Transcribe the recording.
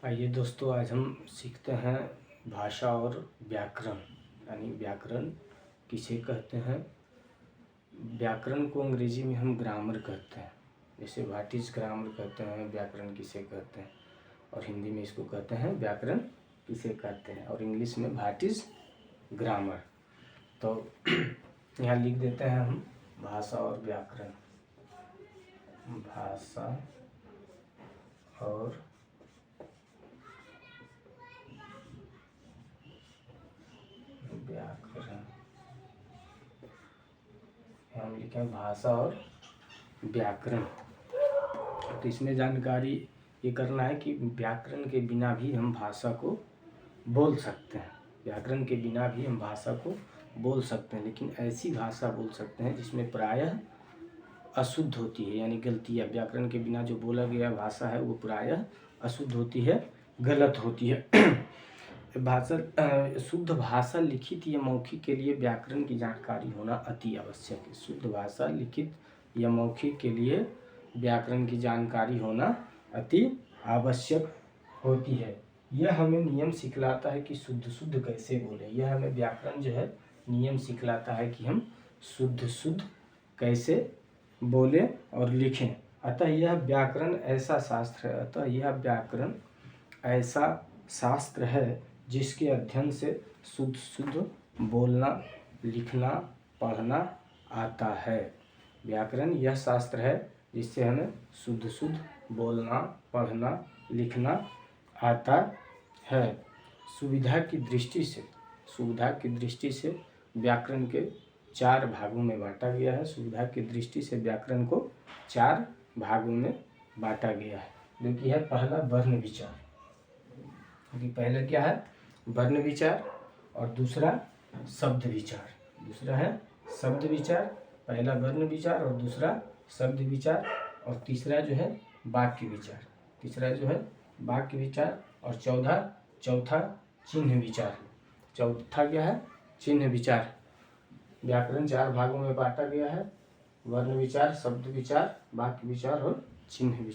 आइए दोस्तों, आज हम सीखते हैं भाषा और व्याकरण। यानी व्याकरण किसे कहते हैं। व्याकरण को अंग्रेजी में हम ग्रामर कहते हैं। जैसे व्हाट इज ग्रामर कहते हैं, व्याकरण किसे कहते हैं, और हिंदी में इसको कहते हैं व्याकरण किसे कहते हैं, और इंग्लिश में व्हाट इज ग्रामर। तो यहाँ लिख देते हैं हम भाषा और व्याकरण। भाषा और व्याकरण, हम लिखें भाषा और व्याकरण। तो इसमें जानकारी ये करना है कि व्याकरण के बिना भी हम भाषा को बोल सकते हैं। व्याकरण के बिना भी हम भाषा को बोल सकते हैं, लेकिन ऐसी भाषा बोल सकते हैं जिसमें प्रायः अशुद्ध होती है, यानी गलतियाँ। व्याकरण के बिना जो बोला गया भाषा है वो प्रायः अशुद्ध होती है, गलत होती है। भाषा शुद्ध भाषा लिखित या मौखिक के लिए व्याकरण की जानकारी होना अति आवश्यक है। शुद्ध भाषा लिखित या मौखिक के लिए व्याकरण की जानकारी होना अति आवश्यक होती है। यह हमें नियम सिखलाता है कि शुद्ध कैसे बोले। यह हमें व्याकरण जो है नियम सिखलाता है कि हम शुद्ध कैसे बोले और लिखें। अतः यह व्याकरण ऐसा शास्त्र है शास्त्र है जिसके अध्ययन से शुद्ध बोलना, लिखना, पढ़ना आता है। व्याकरण यह शास्त्र है जिससे हमें शुद्ध बोलना, पढ़ना, लिखना आता है। सुविधा की दृष्टि से व्याकरण के 4 भागों में बांटा गया है। सुविधा की दृष्टि से व्याकरण को 4 भागों में बांटा गया है, जो कि है पहला वर्ण विचार। क्योंकि पहला क्या है, वर्ण विचार, और दूसरा शब्द विचार। दूसरा है शब्द विचार, पहला वर्ण विचार और दूसरा शब्द विचार, और तीसरा जो है वाक्य विचार, और चौथा चिन्ह विचार। चौथा क्या है, चिन्ह विचार। व्याकरण 4 भागों में बांटा गया है: वर्ण विचार, शब्द विचार, वाक्य विचार और चिन्ह विचार।